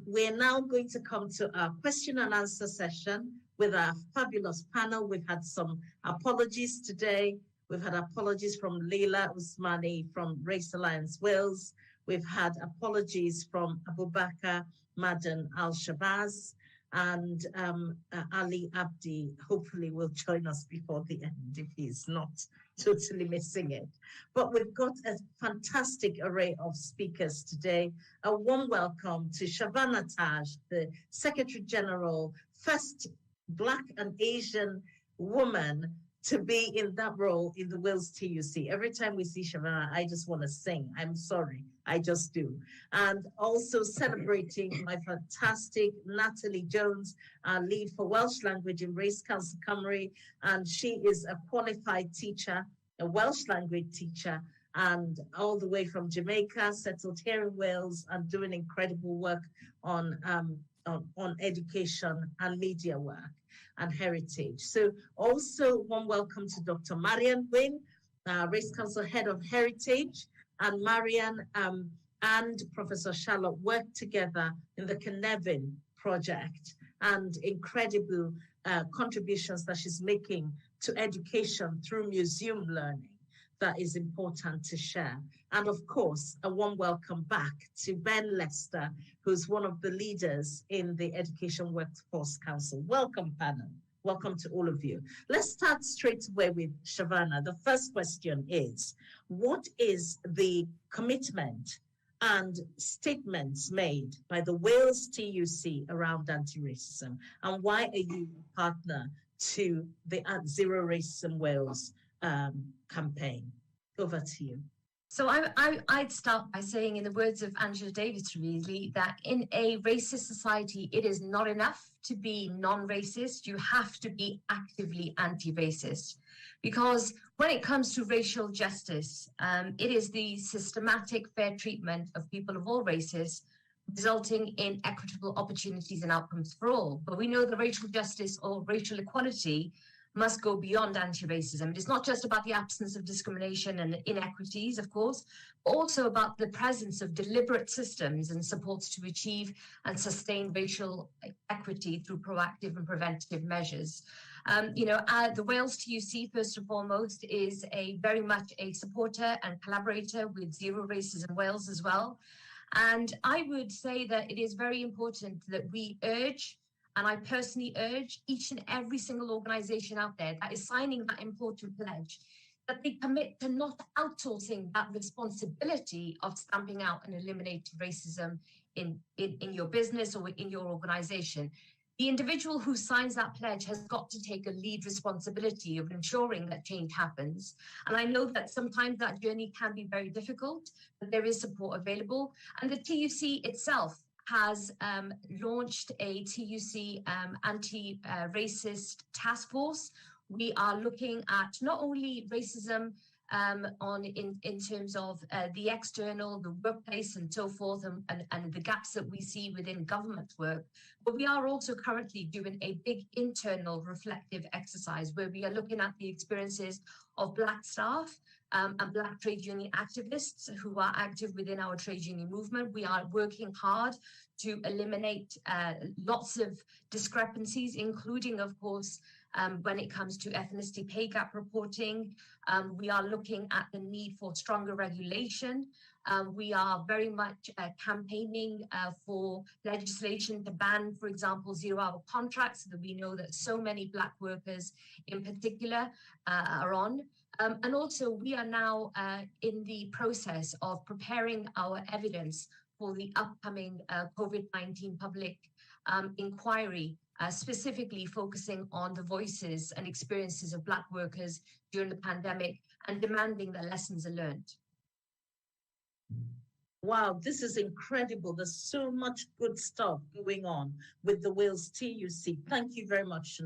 We're now going to come to our question and answer session with our fabulous panel. We've had some apologies today. We've had apologies from Leila Usmani from Race Alliance Wales. We've had apologies from Abubakar Madan Al-Shabazz, and Ali Abdi hopefully will join us before the end if he's not totally missing it. But we've got a fantastic array of speakers today. A warm welcome to Shavanah Taj, the Secretary General, first Black and Asian woman to be in that role in the Wales TUC. Every time we see Shavanah, I just want to sing. I'm sorry, I just do. And also celebrating my fantastic Natalie Jones, our lead for Welsh language in Race Council Cymru. And she is a qualified teacher, a Welsh language teacher, and all the way from Jamaica, settled here in Wales and doing incredible work on education and media work and heritage. So also one welcome to Dr. Marian Wynne, Race Council Head of Heritage, and Marian and Professor Charlotte worked together in the Cynefin project, and incredible contributions that she's making to education through museum learning that is important to share. And of course, a warm welcome back to Ben Lester, who's one of the leaders in the Education Workforce Council. Welcome, panel. Welcome to all of you. Let's start straight away with Shavanah. The first question is, what is the commitment and statements made by the Wales TUC around anti-racism? And why are you a partner to the Zero Racism Wales campaign? Over to you. So I'd start by saying, in the words of Angela Davies, really, that in a racist society, it is not enough to be non-racist. You have to be actively anti-racist. Because when it comes to racial justice, it is the systematic fair treatment of people of all races, resulting in equitable opportunities and outcomes for all. But we know that racial justice or racial equality must go beyond anti-racism. It is not just about the absence of discrimination and inequities, of course, but also about the presence of deliberate systems and supports to achieve and sustain racial equity through proactive and preventative measures. The Wales TUC, first and foremost, is very much a supporter and collaborator with Zero Racism Wales as well. And I would say that it is very important that we urge, and I personally urge, each and every single organisation out there that is signing that important pledge, that they commit to not outsourcing that responsibility of stamping out and eliminating racism in your business or in your organisation. The individual who signs that pledge has got to take a lead responsibility of ensuring that change happens. And I know that sometimes that journey can be very difficult, but there is support available. And the TUC itself has launched a TUC anti-racist task force. We are looking at not only racism in terms of the external, the workplace and so forth, and the gaps that we see within government work, but we are also currently doing a big internal reflective exercise where we are looking at the experiences of Black staff and Black trade union activists who are active within our trade union movement. We are working hard to eliminate lots of discrepancies, including, of course, when it comes to ethnicity pay gap reporting. We are looking at the need for stronger regulation. We are very much campaigning for legislation to ban, for example, zero-hour contracts that we know that so many Black workers in particular are on. And also we are now in the process of preparing our evidence for the upcoming COVID-19 public inquiry, specifically focusing on the voices and experiences of Black workers during the pandemic and demanding that lessons are learned. Wow, this is incredible. There's so much good stuff going on with the Wales TUC. Thank you very much,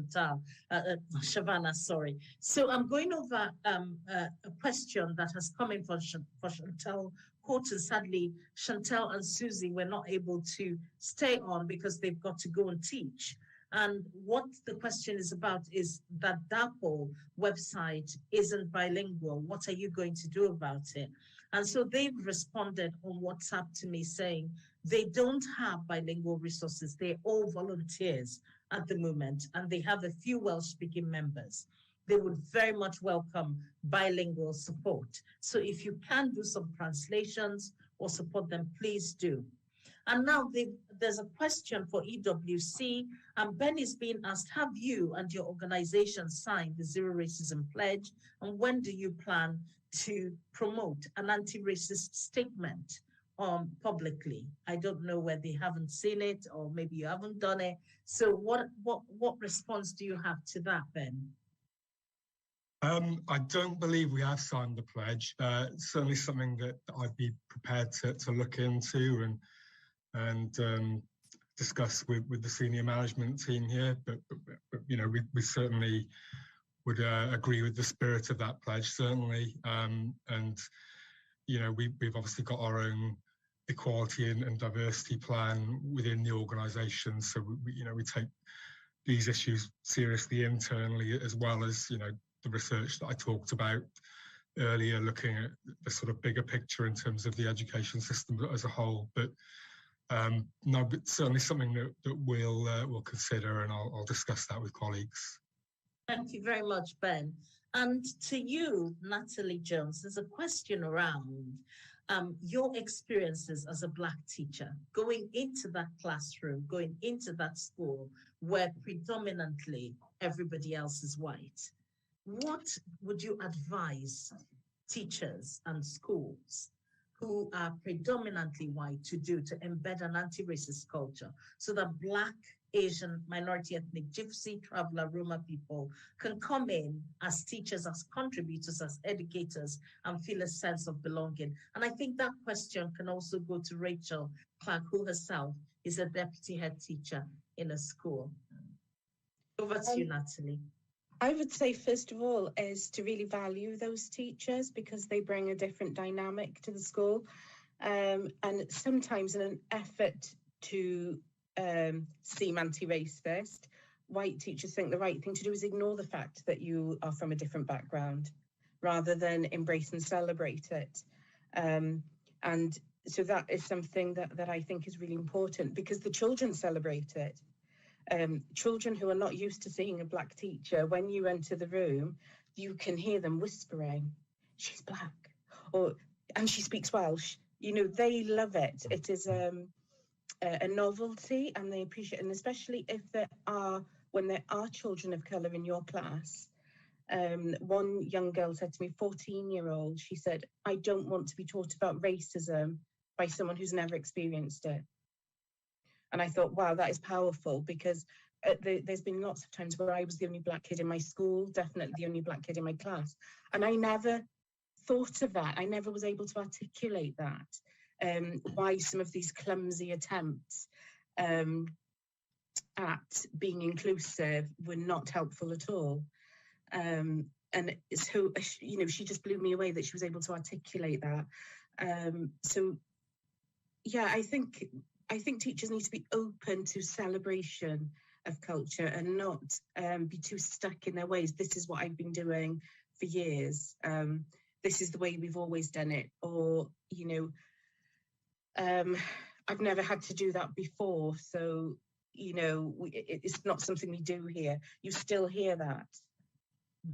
Shavanah, sorry. So I'm going over a question that has come in for Chantelle Haughton. Sadly, Chantelle and Susie were not able to stay on because they've got to go and teach. And what the question is about is that DARPL website isn't bilingual. What are you going to do about it? And so they've responded on WhatsApp to me saying they don't have bilingual resources. They're all volunteers at the moment, and they have a few Welsh-speaking members. They would very much welcome bilingual support. So if you can do some translations or support them, please do. And now there's a question for EWC, and Ben is being asked, have you and your organization signed the Zero Racism Pledge? And when do you plan to promote an anti-racist statement publicly? I don't know whether they haven't seen it or maybe you haven't done it. So what response do you have to that, Ben? I don't believe we have signed the pledge. Certainly something that I'd be prepared to look into and discuss with the senior management team here. But you know, we certainly would agree with the spirit of that pledge, certainly. And you know, we've obviously got our own equality and diversity plan within the organisation. So we take these issues seriously internally, as well as, you know, the research that I talked about earlier, looking at the sort of bigger picture in terms of the education system as a whole. But no, but certainly something that we'll consider, and I'll discuss that with colleagues. Thank you very much, Ben. And to you, Natalie Jones, there's a question around your experiences as a Black teacher, going into that classroom, going into that school where predominantly everybody else is white. What would you advise teachers and schools who are predominantly white to do to embed an anti-racist culture so that Black, Asian, minority ethnic, Gypsy, Traveler, Roma people can come in as teachers, as contributors, as educators, and feel a sense of belonging? And I think that question can also go to Rachel Clarke, who herself is a deputy head teacher in a school. Over to you, Natalie. I would say, first of all, is to really value those teachers, because they bring a different dynamic to the school. And sometimes in an effort to seem anti-racist, white teachers think the right thing to do is ignore the fact that you are from a different background, rather than embrace and celebrate it. And so that is something that I think is really important, because the children celebrate it. Children who are not used to seeing a Black teacher, when you enter the room, you can hear them whispering, "She's Black," and she speaks Welsh. You know, they love it. It is a novelty, and they appreciate it. And especially if when there are children of colour in your class. One young girl said to me, 14-year-old, she said, "I don't want to be taught about racism by someone who's never experienced it." And I thought, wow, that is powerful, because there's been lots of times where I was the only Black kid in my school, definitely the only Black kid in my class. And I never thought of that. I never was able to articulate that, why some of these clumsy attempts at being inclusive were not helpful at all. And so, you know, she just blew me away that she was able to articulate that. So, yeah, I think teachers need to be open to celebration of culture and not be too stuck in their ways. This is what I've been doing for years. This is the way we've always done it. Or, you know, I've never had to do that before. So, you know, it's not something we do here. You still hear that.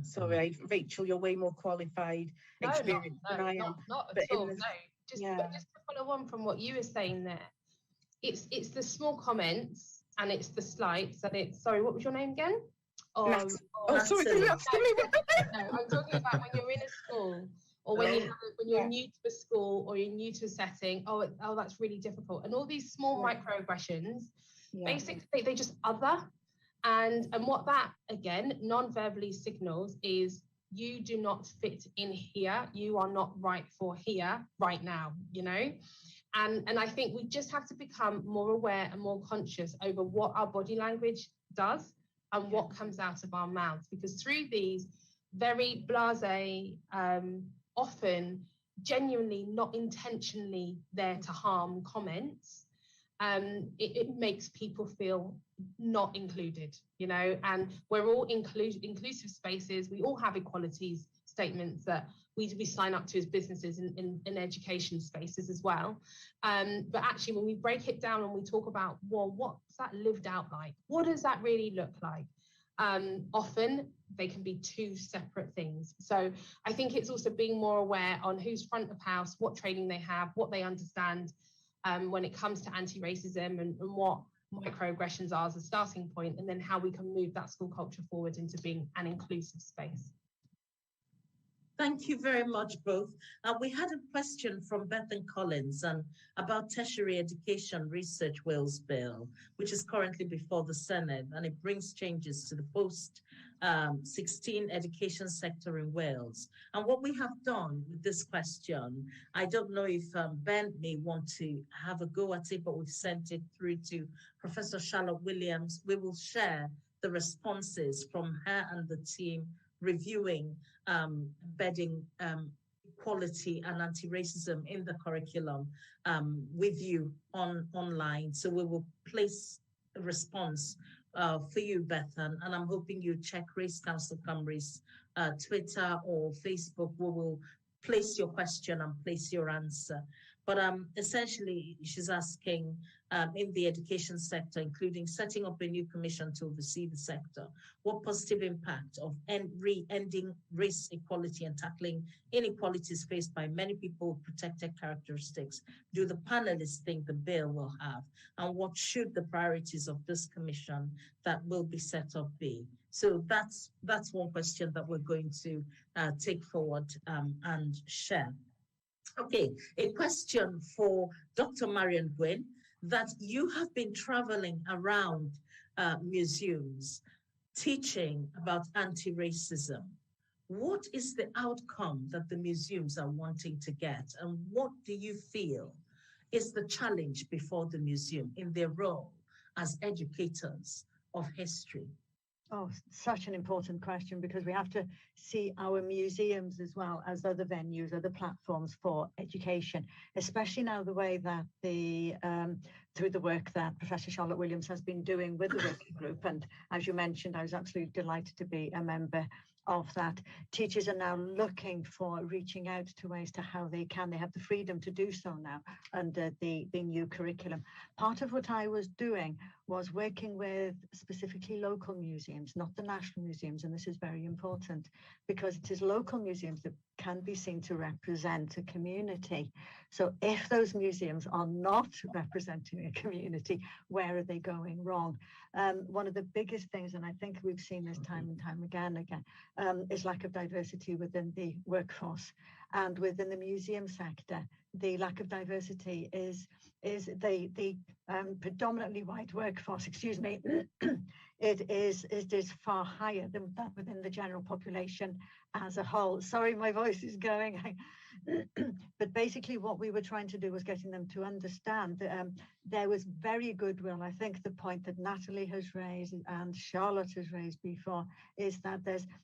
Sorry, Rachel, you're way more qualified, experienced than I am. Not at all, no. Just to follow on from what you were saying there. It's the small comments, and it's the slights, and it's, sorry, what was your name again? Sorry, you asked me. No, I'm talking about when you're in a school, or when you're new to a school, or you're new to a setting. Oh, that's really difficult. And all these small microaggressions, basically they just other. And what that, again, non-verbally signals is you do not fit in here. You are not right for here right now, you know? And I think we just have to become more aware and more conscious over what our body language does and what comes out of our mouths. Because through these very blasé, often genuinely not intentionally there to harm comments, it makes people feel not included, you know, and we're all inclusive spaces. We all have equalities statements that we sign up to as businesses in education spaces as well. But actually, when we break it down and we talk about, well, what's that lived out like? What does that really look like? Often they can be two separate things. So I think it's also being more aware on who's front of house, what training they have, what they understand when it comes to anti-racism, and what microaggressions are as a starting point, and then how we can move that school culture forward into being an inclusive space. Thank you very much, both. We had a question from Bethan Collins about tertiary education research Wales bill, which is currently before the Senate, and it brings changes to the post-16 education sector in Wales. And what we have done with this question, I don't know if Ben may want to have a go at it, but we've sent it through to Professor Charlotte Williams. We will share the responses from her and the team reviewing embedding equality and anti-racism in the curriculum with you online. So we will place a response for you, Bethan, and I'm hoping you check Race Council Cymru's Twitter or Facebook. We will place your question and place your answer. But essentially, she's asking in the education sector, including setting up a new commission to oversee the sector, what positive impact of ending race equality and tackling inequalities faced by many people with protected characteristics do the panelists think the bill will have? And what should the priorities of this commission that will be set up be? So that's one question that we're going to take forward and share. Okay, a question for Dr. Marion Gwynn, that you have been traveling around museums teaching about anti-racism. What is the outcome that the museums are wanting to get, and what do you feel is the challenge before the museum in their role as educators of history? Oh, such an important question, because we have to see our museums as well as other venues, other platforms for education, especially now the way that through the work that Professor Charlotte Williams has been doing with the working group. And as you mentioned, I was absolutely delighted to be a member of that. Teachers are now looking for reaching out to ways to how they have the freedom to do so now under the new curriculum. Part of what I was doing was working with specifically local museums, not the national museums, and this is very important because it is local museums that can be seen to represent a community. So if those museums are not representing a community, where are they going wrong? One of the biggest things, and I think we've seen this time and time again, is lack of diversity within the workforce. And within the museum sector, the lack of diversity is the predominantly white workforce, it is far higher than that within the general population as a whole. Sorry, my voice is going. But basically what we were trying to do was getting them to understand that there was very goodwill. I think the point that Natalie has raised and Charlotte has raised before is that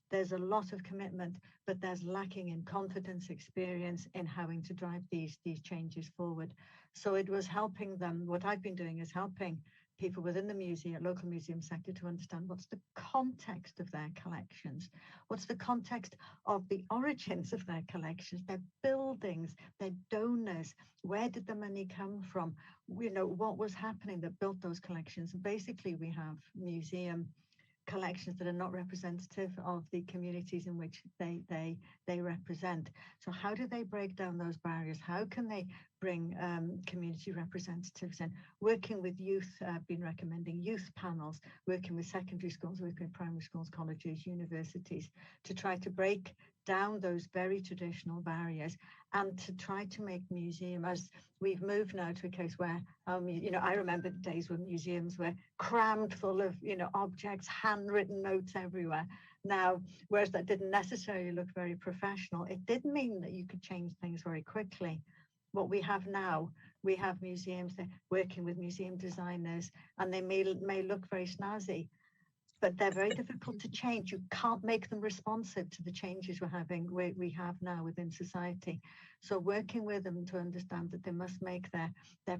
there's a lot of commitment, but there's lacking in confidence, experience in having to drive these changes forward. So it was helping them. What I've been doing is helping people within the museum, local museum sector, to understand what's the context of their collections, what's the context of the origins of their collections, their buildings, their donors, where did the money come from, what was happening that built those collections. And basically we have museum collections that are not representative of the communities in which they represent. So how do they break down those barriers? How can they bring community representatives in? Working with youth, I've been recommending youth panels, working with secondary schools, working with primary schools, colleges, universities, to try to break down those very traditional barriers and to try to make museum, as we've moved now to a case where, I remember the days when museums were crammed full of, objects, handwritten notes everywhere. Now, whereas that didn't necessarily look very professional, it did mean that you could change things very quickly. What we have now, we have museums that are working with museum designers, and they may look very snazzy, but they're very difficult to change. You can't make them responsive to the changes we have now within society. So working with them to understand that they must make their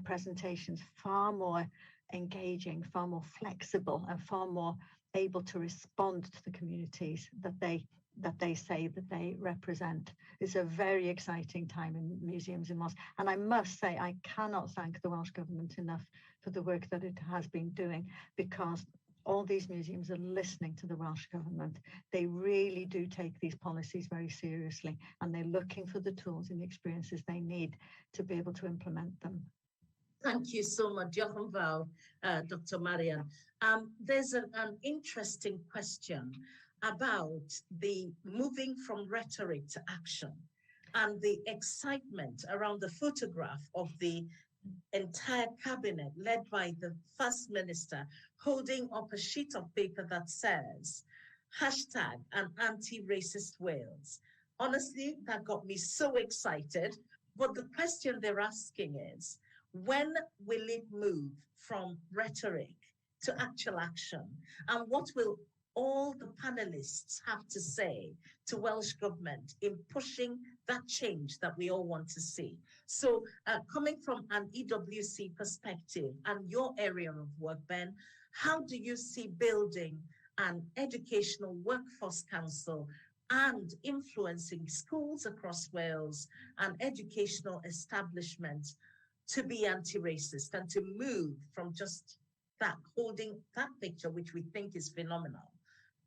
presentations far more engaging, far more flexible, and far more able to respond to the communities that they that they say that they represent. It's a very exciting time in museums in Wales. And I must say, I cannot thank the Welsh Government enough for the work that it has been doing, because all these museums are listening to the Welsh Government. They really do take these policies very seriously, and they're looking for the tools and the experiences they need to be able to implement them. Thank you so much, Dr. Marian. There's an interesting question about the moving from rhetoric to action and the excitement around the photograph of the entire cabinet led by the First Minister holding up a sheet of paper that says hashtag an anti-racist Wales. Honestly, that got me so excited. But the question they're asking is, when will it move from rhetoric to actual action? And what will all the panelists have to say to Welsh Government in pushing that change that we all want to see? So coming from an EWC perspective and your area of work, Ben, how do you see building an educational workforce council and influencing schools across Wales and educational establishments to be anti-racist and to move from just that, holding that picture, which we think is phenomenal,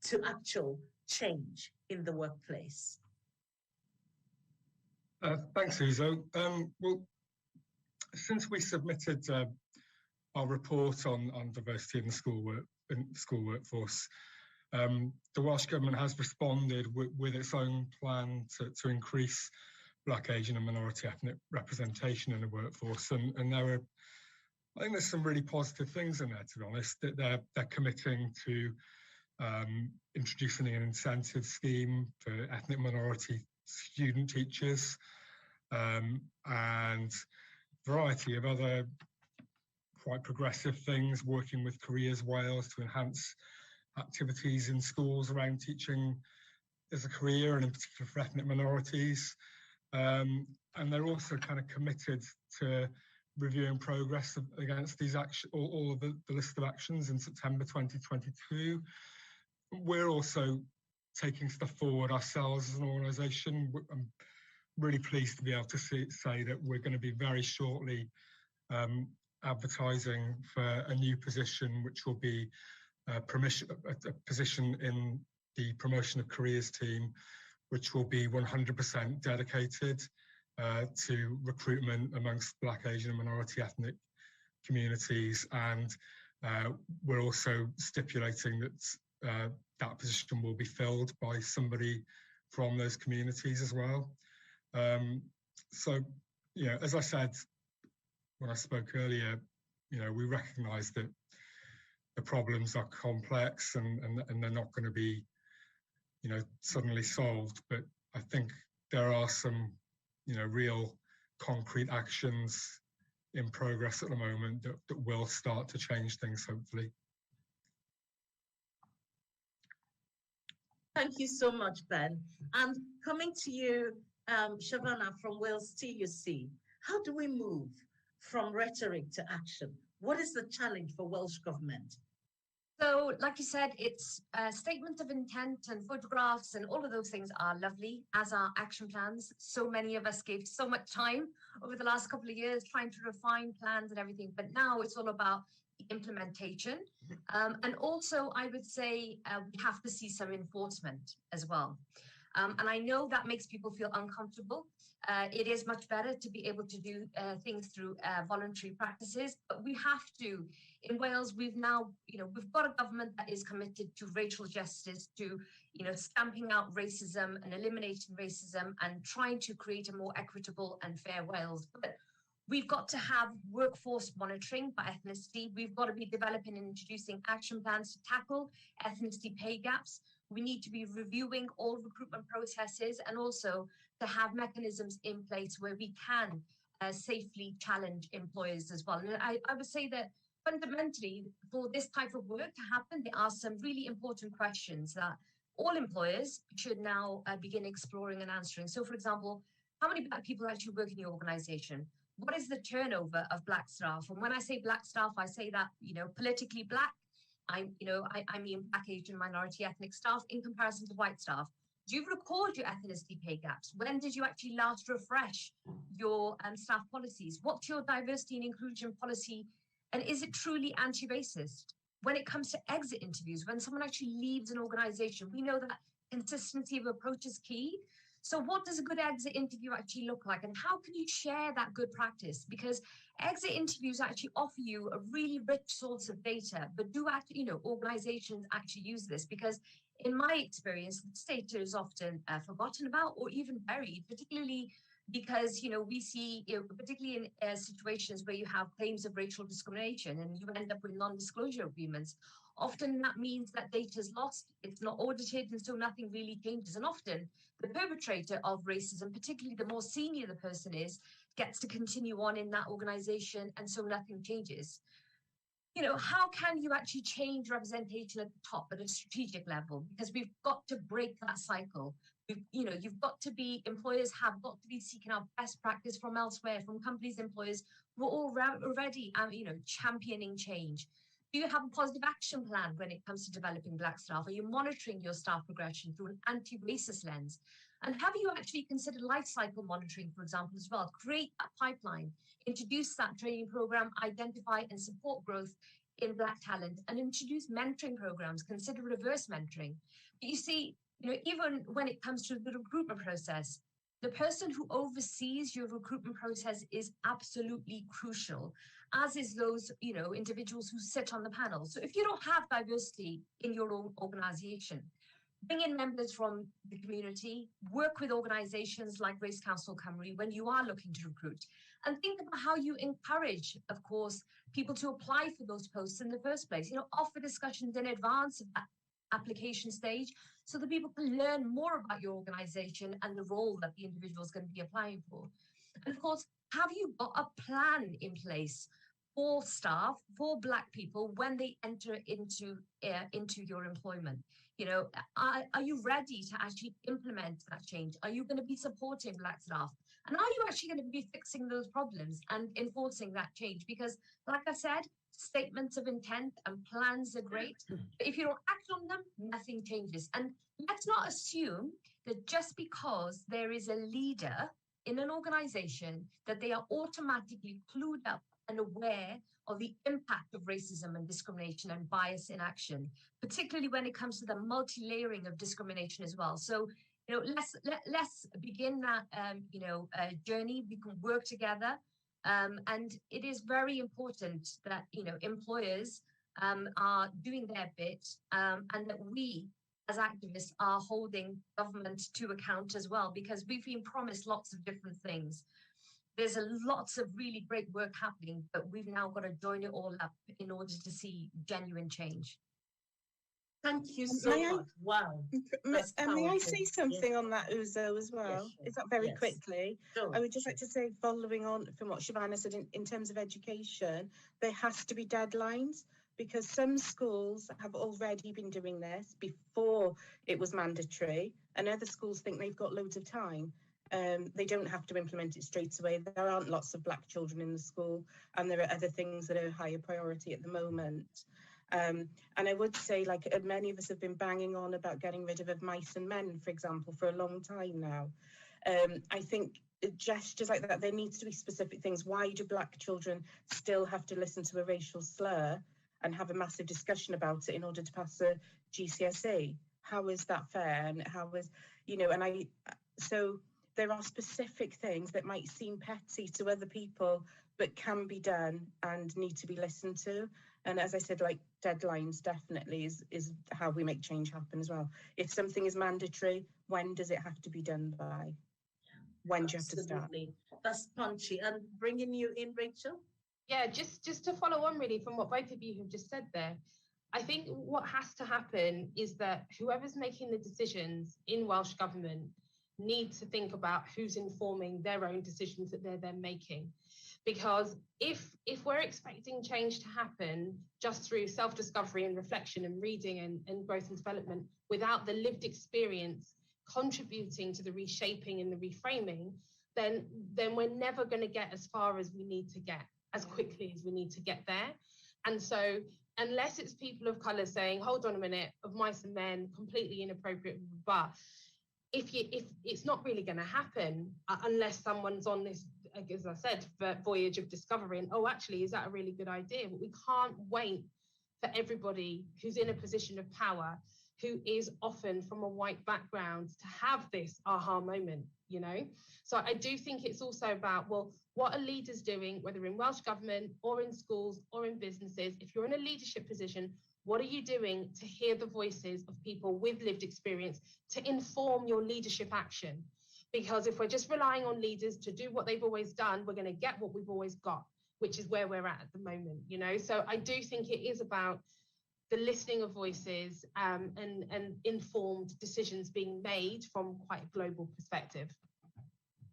to actual change in the workplace? Thanks, Uzo. Well, since we submitted our report on diversity in the school workforce, the Welsh Government has responded with its own plan to increase Black, Asian and minority ethnic representation in the workforce. And there are, I think there's some really positive things in there, to be honest, that they're committing to introducing an incentive scheme for ethnic minority student teachers, and a variety of other quite progressive things, working with Careers Wales to enhance activities in schools around teaching as a career, and in particular for ethnic minorities. And they're also kind of committed to reviewing progress against these all of the list of actions in September 2022. We're also taking stuff forward ourselves as an organisation. I'm really pleased to be able to say that we're going to be very shortly advertising for a new position, which will be a position in the promotion of careers team, which will be 100% dedicated to recruitment amongst Black, Asian and minority ethnic communities. And we're also stipulating that that position will be filled by somebody from those communities as well. So, you know, as I said when I spoke earlier, you know, we recognise that the problems are complex and they're not going to be, you know, suddenly solved. But I think there are some, you know, real concrete actions in progress at the moment that will start to change things, hopefully. Thank you so much, Ben. And coming to you, Shavanah from Wales TUC, how do we move from rhetoric to action? What is the challenge for Welsh Government? So, like you said, it's a statement of intent and photographs and all of those things are lovely, as are action plans. So many of us gave so much time over the last couple of years trying to refine plans and everything, but now it's all about the implementation. And also, I would say we have to see some enforcement as well. And I know that makes people feel uncomfortable. It is much better to be able to do things through voluntary practices, but we have to. In Wales, we've now, you know, we've got a government that is committed to racial justice, to, you know, stamping out racism and eliminating racism and trying to create a more equitable and fair Wales. But we've got to have workforce monitoring by ethnicity. We've got to be developing and introducing action plans to tackle ethnicity pay gaps. We need to be reviewing all recruitment processes and also to have mechanisms in place where we can safely challenge employers as well. And I would say that fundamentally, for this type of work to happen, there are some really important questions that all employers should now begin exploring and answering. So, for example, how many Black people actually work in your organization? What is the turnover of Black staff? And when I say Black staff, I say that, you know, politically Black, I mean Black, Asian, minority ethnic staff in comparison to white staff. Do you record your ethnicity pay gaps? When did you actually last refresh your staff policies? What's your diversity and inclusion policy? And is it truly anti-racist? When it comes to exit interviews, when someone actually leaves an organization, we know that consistency of approach is key. So what does a good exit interview actually look like? And how can you share that good practice? Because exit interviews actually offer you a really rich source of data, but do actually, organizations actually use this? Because in my experience, this data is often forgotten about or even buried, particularly because, we see, particularly in situations where you have claims of racial discrimination and you end up with non-disclosure agreements. Often that means that data is lost, it's not audited, and so nothing really changes. And often the perpetrator of racism, particularly the more senior the person is, gets to continue on in that organization, and so nothing changes. How can you actually change representation at the top at a strategic level? Because we've got to break that cycle. Employers have got to be seeking out best practice from elsewhere, from companies, employers who are already, championing change. Do you have a positive action plan when it comes to developing Black staff? Are you monitoring your staff progression through an anti-racist lens? And have you actually considered life cycle monitoring, for example, as well? Create a pipeline, introduce that training program, identify and support growth in Black talent, and introduce mentoring programs, consider reverse mentoring. But you see, even when it comes to the recruitment process, the person who oversees your recruitment process is absolutely crucial, as is those, individuals who sit on the panel. So if you don't have diversity in your own organization, bring in members from the community, work with organizations like Race Council Cymru when you are looking to recruit, and think about how you encourage, of course, people to apply for those posts in the first place. Offer discussions in advance of that application stage so that people can learn more about your organization and the role that the individual is going to be applying for. And of course, have you got a plan in place for staff, for Black people when they enter into your employment? Are you ready to actually implement that change? Are you going to be supporting Black staff? And are you actually going to be fixing those problems and enforcing that change? Because, like I said, statements of intent and plans are great, but if you don't act on them, nothing changes. And let's not assume that just because there is a leader in an organization that they are automatically clued up and aware of the impact of racism and discrimination and bias in action, particularly when it comes to the multi-layering of discrimination as well. So, let's begin that, journey. We can work together. And it is very important that, employers are doing their bit, and that we as activists are holding government to account as well, because we've been promised lots of different things. There's lots of really great work happening, but we've now got to join it all up in order to see genuine change. Thank you so much. Wow. May I say something on that, Uzo, as well? Yes, sure. Is that very quickly? Sure. I would just like to say, following on from what Shavanah said, in terms of education, there has to be deadlines, because some schools have already been doing this before it was mandatory, and other schools think they've got loads of time. They don't have to implement it straight away. There aren't lots of Black children in the school, and there are other things that are higher priority at the moment. And I would say, many of us have been banging on about getting rid of mice and men, for example, for a long time now. I think gestures like that, there needs to be specific things. Why do Black children still have to listen to a racial slur and have a massive discussion about it in order to pass a GCSE? How is that fair? And how is, so there are specific things that might seem petty to other people, but can be done and need to be listened to. And as I said, deadlines definitely is how we make change happen as well. If something is mandatory, when does it have to be done by? When do you have to start? That's punchy. And bringing you in, Rachel? Yeah, just to follow on really from what both of you have just said there, I think what has to happen is that whoever's making the decisions in Welsh Government need to think about who's informing their own decisions that they're making. Because if we're expecting change to happen just through self-discovery and reflection and reading and growth and development without the lived experience contributing to the reshaping and the reframing, then we're never going to get as far as we need to get, as quickly as we need to get there. And so unless it's people of colour saying, hold on a minute, of mice and men, completely inappropriate, but if it's not really going to happen unless someone's on this, as I said, voyage of discovery, and oh, actually, is that a really good idea? But we can't wait for everybody who's in a position of power, who is often from a white background, to have this aha moment, you know? So I do think it's also about, well, what are leaders doing, whether in Welsh Government or in schools or in businesses? If you're in a leadership position, what are you doing to hear the voices of people with lived experience to inform your leadership action? Because if we're just relying on leaders to do what they've always done, we're going to get what we've always got, which is where we're at the moment, you know? So I do think it is about the listening of voices and informed decisions being made from quite a global perspective.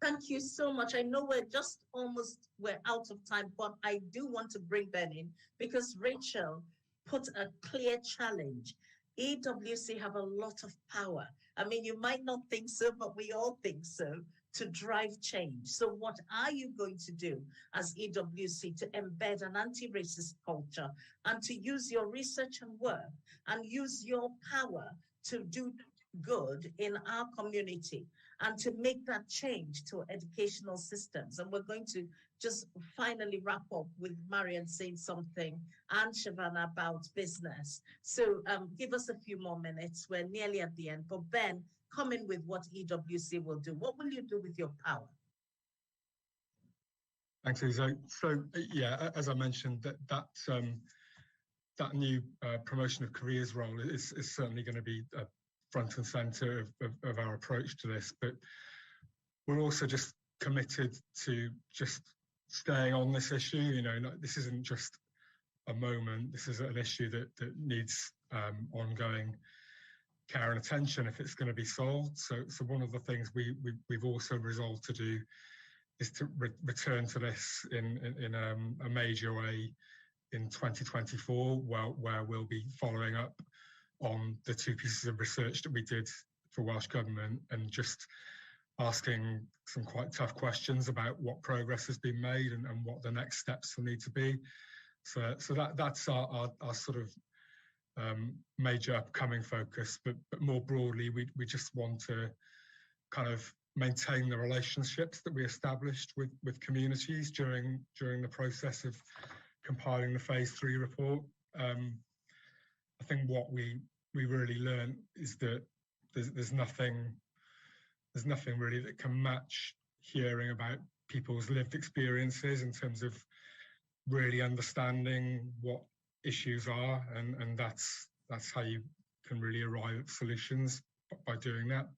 Thank you so much. I know we're out of time, but I do want to bring Ben in because Rachel put a clear challenge. EWC have a lot of power. I mean, you might not think so, but we all think so, to drive change. So what are you going to do as EWC to embed an anti-racist culture and to use your research and work and use your power to do good in our community and to make that change to educational systems? And we're going to just finally wrap up with Marian saying something and Shavanah about business. So give us a few more minutes. We're nearly at the end. But Ben, come in with what EWC will do. What will you do with your power? Thanks, Susie. So yeah, as I mentioned, that new promotion of careers role is certainly going to be front and centre of our approach to this. But we're also just committed to just staying on this issue. You know, this isn't just a moment. This is an issue that needs ongoing care and attention if it's going to be solved. So one of the things we've also resolved to do is to return to this in a major way in 2024, where we'll be following up on the 2 pieces of research that we did for Welsh Government and just asking some quite tough questions about what progress has been made and what the next steps will need to be. So that's our sort of major upcoming focus, but more broadly, we just want to kind of maintain the relationships that we established with communities during the process of compiling the phase 3 report. I think what we really learned is that there's nothing really that can match hearing about people's lived experiences in terms of really understanding what issues are, and that's how you can really arrive at solutions, by doing that.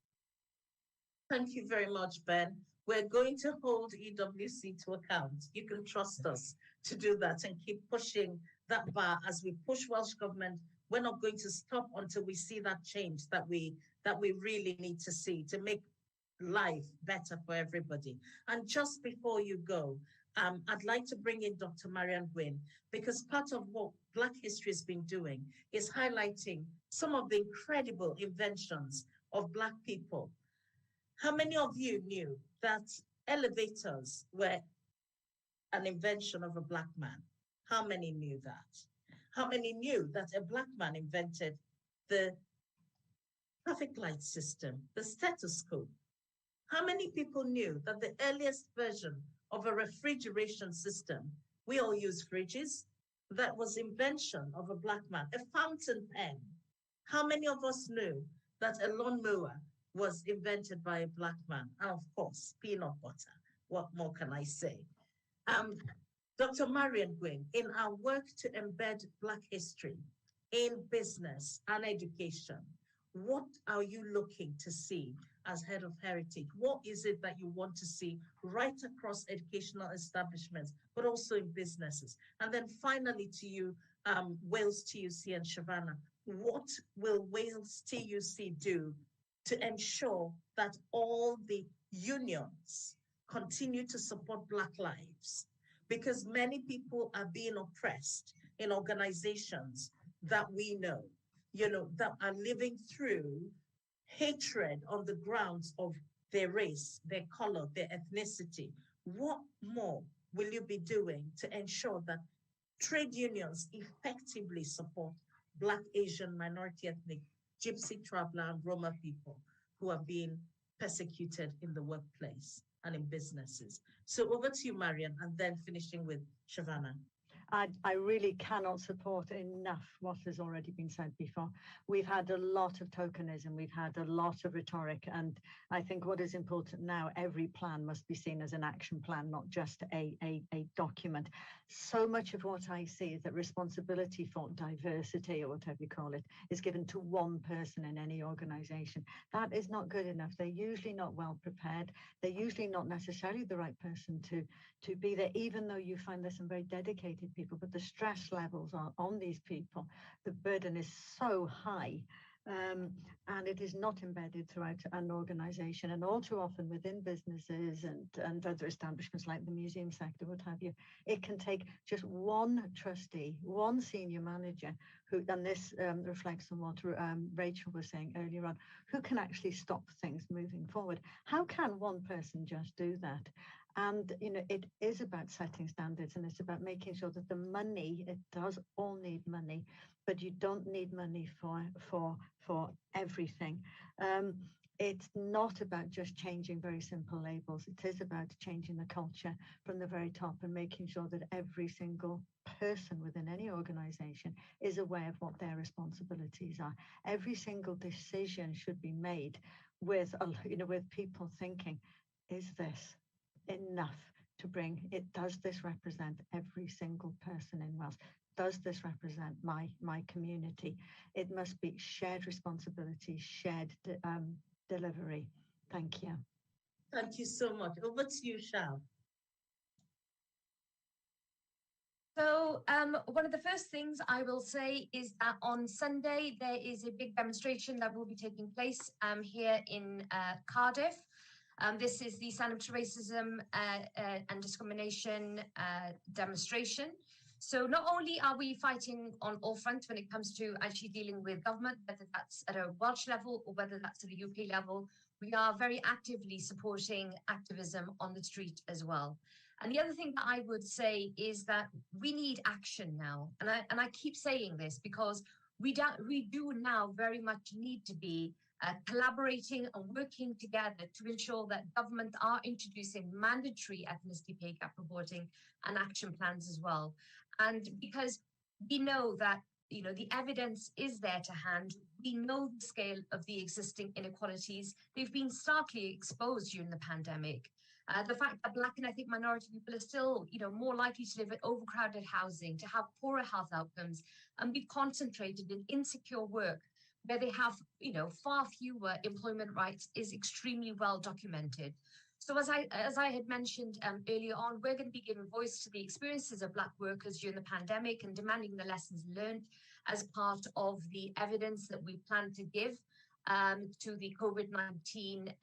Thank you very much, Ben. We're going to hold EWC to account. You can trust us to do that and keep pushing that bar as we push Welsh Government. We're not going to stop until we see that change that we really need to see to make life better for everybody. And just before you go, I'd like to bring in Dr. Marian Gwyn, because part of what Black history has been doing is highlighting some of the incredible inventions of Black people. How many of you knew that elevators were an invention of a Black man? How many knew that? How many knew that a Black man invented the traffic light system, the stethoscope? How many people knew that the earliest version of a refrigeration system, we all use fridges, that was invention of a Black man? A fountain pen. How many of us knew that a lawnmower was invented by a Black man? And of course, peanut butter. What more can I say? Dr. Marian Gwyn, in our work to embed Black history in business and education, what are you looking to see as head of heritage? What is it that you want to see right across educational establishments, but also in businesses? And then finally to you, Wales TUC and Shavanah, what will Wales TUC do to ensure that all the unions continue to support Black lives? Because many people are being oppressed in organizations that we know, that are living through hatred on the grounds of their race, their color, their ethnicity. What more will you be doing to ensure that trade unions effectively support Black, Asian, minority ethnic, Gypsy, Traveler, and Roma people who are being persecuted in the workplace and in businesses. So over to you, Marian, and then finishing with Shavanah. I really cannot support enough what has already been said before. We've had a lot of tokenism, we've had a lot of rhetoric, and I think what is important now, every plan must be seen as an action plan, not just a document. So much of what I see is that responsibility for diversity, or whatever you call it, is given to one person in any organization. That is not good enough. They're usually not well prepared. They're usually not necessarily the right person to be there, even though you find there's some very dedicated people, but the stress levels are on these people. The burden is so high, and it is not embedded throughout an organization. And all too often within businesses and other establishments like the museum sector, what have you, it can take just one trustee, one senior manager who, and this reflects on what Rachel was saying earlier on, who can actually stop things moving forward. How can one person just do that? And, you know, it is about setting standards, and it's about making sure that the money, it does all need money, but you don't need money for everything. It's not about just changing very simple labels. It is about changing the culture from the very top and making sure that every single person within any organization is aware of what their responsibilities are. Every single decision should be made with, you know, with people thinking, is this enough to bring it? Does this represent every single person in Wales? Does this represent my community? It must be shared responsibility, shared delivery. Thank you. Thank you so much. Over to you, Shav. So one of the first things I will say is that on Sunday, there is a big demonstration that will be taking place here in Cardiff. This is the Stand Up to Racism and Discrimination demonstration. So not only are we fighting on all fronts when it comes to actually dealing with government, whether that's at a Welsh level or whether that's at a UK level, we are very actively supporting activism on the street as well. And the other thing that I would say is that we need action now. And I keep saying this because we do now very much need to be collaborating and working together to ensure that government are introducing mandatory ethnicity pay gap reporting and action plans as well. And because we know that, you know, the evidence is there to hand, we know the scale of the existing inequalities. They've been starkly exposed during the pandemic. The fact that Black and ethnic minority people are still, you know, more likely to live in overcrowded housing, to have poorer health outcomes, and be concentrated in insecure work where they have, you know, far fewer employment rights is extremely well documented. So as I had mentioned earlier on, we're going to be giving voice to the experiences of Black workers during the pandemic and demanding the lessons learned as part of the evidence that we plan to give to the COVID-19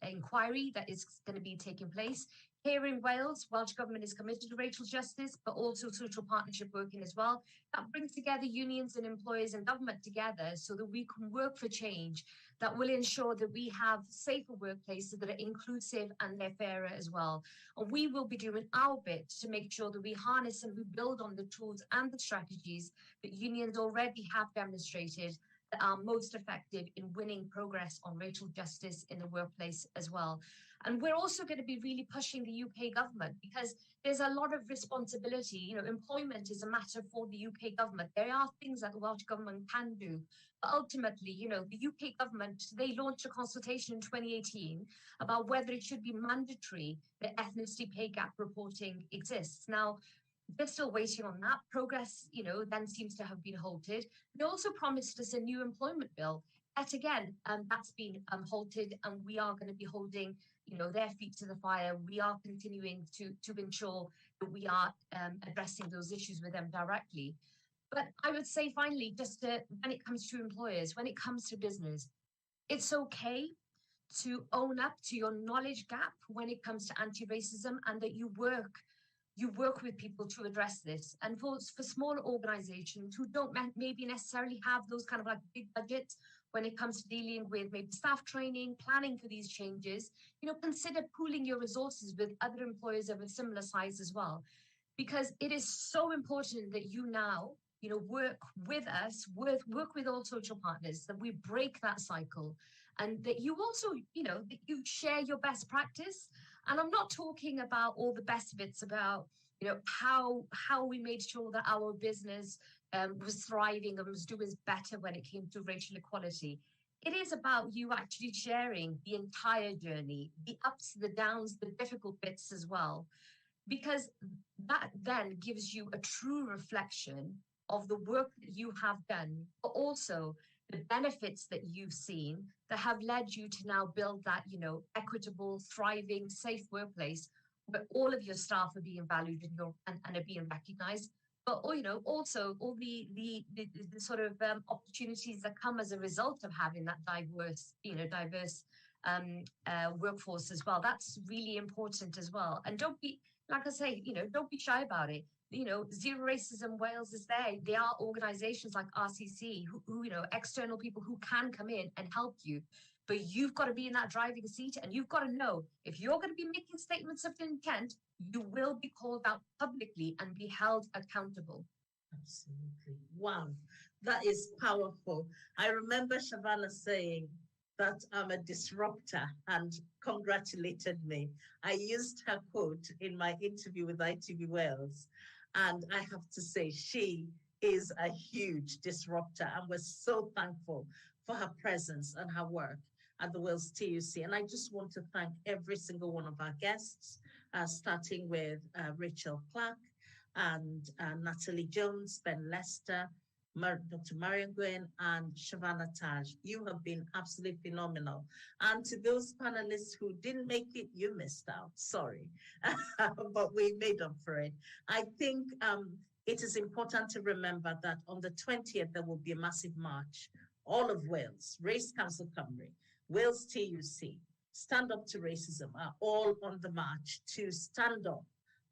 inquiry that is going to be taking place. Here in Wales, Welsh Government is committed to racial justice, but also social partnership working as well. That brings together unions and employers and government together so that we can work for change that will ensure that we have safer workplaces that are inclusive and they're fairer as well. And we will be doing our bit to make sure that we harness and we build on the tools and the strategies that unions already have demonstrated that are most effective in winning progress on racial justice in the workplace as well. And we're also going to be really pushing the UK government because there's a lot of responsibility. You know, employment is a matter for the UK government. There are things that the Welsh Government can do. But ultimately, you know, the UK government, they launched a consultation in 2018 about whether it should be mandatory that ethnicity pay gap reporting exists. Now, they're still waiting on that. Progress, you know, then seems to have been halted. They also promised us a new employment bill. That again, that's been halted, and we are going to be holding, you know, their feet to the fire. We are continuing to ensure that we are addressing those issues with them directly. But I would say finally, just when it comes to employers, when it comes to business, it's okay to own up to your knowledge gap when it comes to anti-racism, and that you work with people to address this. And for smaller organizations who don't maybe necessarily have those kind of like big budgets when it comes to dealing with maybe staff training, planning for these changes, you know, consider pooling your resources with other employers of a similar size as well. Because it is so important that you now, you know, work with us, work with all social partners, that we break that cycle and that you also, that you share your best practice. And I'm not talking about all the best bits about, how we made sure that our business was thriving and was doing better when it came to racial equality. It is about you actually sharing the entire journey, the ups, the downs, the difficult bits as well, because that then gives you a true reflection of the work that you have done, but also the benefits that you've seen that have led you to now build that, equitable, thriving, safe workplace where all of your staff are being valued and are being recognized, but also all the sort of opportunities that come as a result of having that diverse workforce as well. That's really important as well. And don't be, like I say, don't be shy about it. Zero Racism Wales is there. There are organizations like RCC who external people who can come in and help you. But you've got to be in that driving seat, and you've got to know if you're going to be making statements of intent, you will be called out publicly and be held accountable. Absolutely. Wow, that is powerful. I remember Shavanah saying that I'm a disruptor and congratulated me. I used her quote in my interview with ITV Wales, and I have to say she is a huge disruptor, and we're so thankful for her presence and her work at the Wales TUC. And I just want to thank every single one of our guests, starting with Rachel Clarke and Natalie Jones, Ben Lester, Dr. Marion Gwyn, and Shavanah Taj. You have been absolutely phenomenal. And to those panelists who didn't make it, you missed out. Sorry, but we made up for it. I think it is important to remember that on the 20th, there will be a massive march. All of Wales, Race Council Cymru, Wales TUC, Stand Up to Racism are all on the march to stand up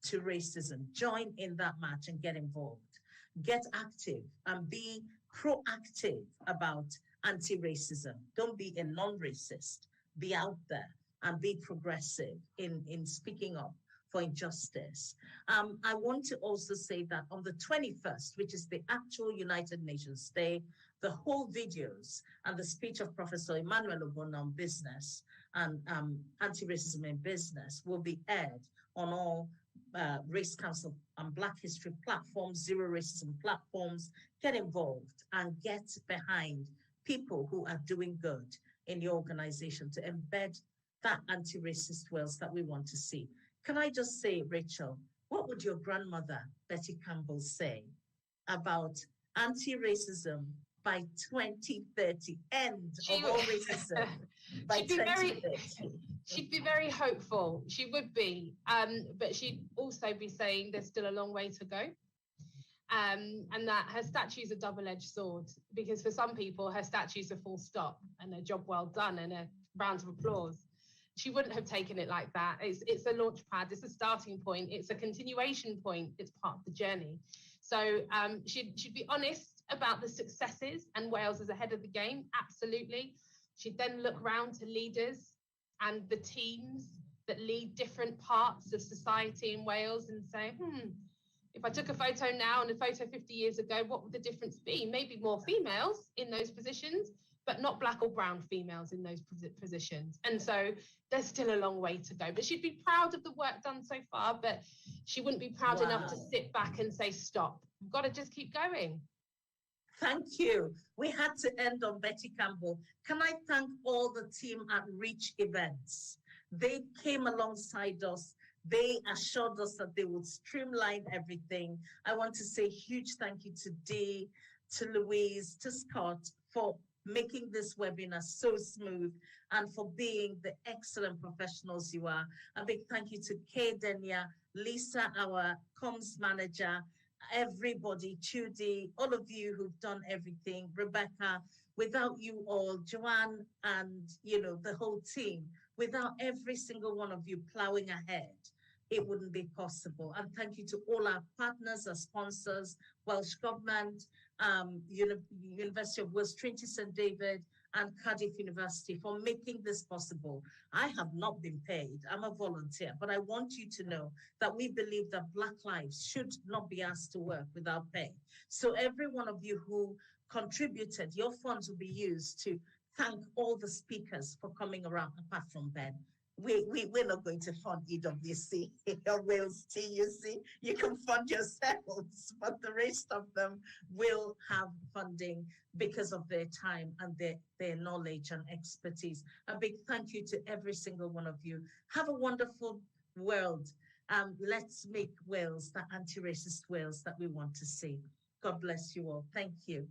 to racism. Join in that march and get involved. Get active and be proactive about anti-racism. Don't be a non-racist. Be out there and be progressive in speaking up for injustice. I want to also say that on the 21st, which is the actual United Nations Day, the whole videos and the speech of Professor Emmanuel Ogbonna on business and anti-racism in business will be aired on all Race Council and Black History platforms, Zero Racism platforms. Get involved and get behind people who are doing good in your organization to embed that anti-racist Wales that we want to see. Can I just say, Rachel, what would your grandmother, Betty Campbells, say about anti-racism by 2030, end of all racism by 2030? She'd be very hopeful. She would be, but she'd also be saying there's still a long way to go. And that her statue's a double-edged sword, because for some people, her statue's a full stop and a job well done and a round of applause. She wouldn't have taken it like that. It's a launch pad, it's a starting point, it's a continuation point, it's part of the journey. So she'd be honest about the successes, and Wales is ahead of the game, absolutely. She'd then look round to leaders and the teams that lead different parts of society in Wales and say, if I took a photo now and a photo 50 years ago, what would the difference be? Maybe more females in those positions, but not black or brown females in those positions. And so there's still a long way to go. But she'd be proud of the work done so far, but she wouldn't be proud enough to sit back and say, stop. We've got to just keep going. Thank you. We had to end on Betty Campbell. Can I thank all the team at Reach Events? They came alongside us. They assured us that they would streamline everything. I want to say a huge thank you to Dee, to Louise, to Scott for making this webinar so smooth and for being the excellent professionals you are. A big thank you to Kay Denia, Lisa, our comms manager, everybody, Judy, all of you who've done everything, Rebecca. Without you all, Joanne and the whole team, without every single one of you plowing ahead, it wouldn't be possible. And thank you to all our partners, our sponsors, Welsh Government, University of Wales, Trinity St. David, and Cardiff University for making this possible. I have not been paid, I'm a volunteer, but I want you to know that we believe that Black lives should not be asked to work without pay. So every one of you who contributed, your funds will be used to thank all the speakers for coming around, apart from Ben. We're not going to fund UWC or Wales TUC. You can fund yourselves, but the rest of them will have funding because of their time and their knowledge and expertise. A big thank you to every single one of you. Have a wonderful world. Let's make Wales the anti-racist Wales that we want to see. God bless you all. Thank you.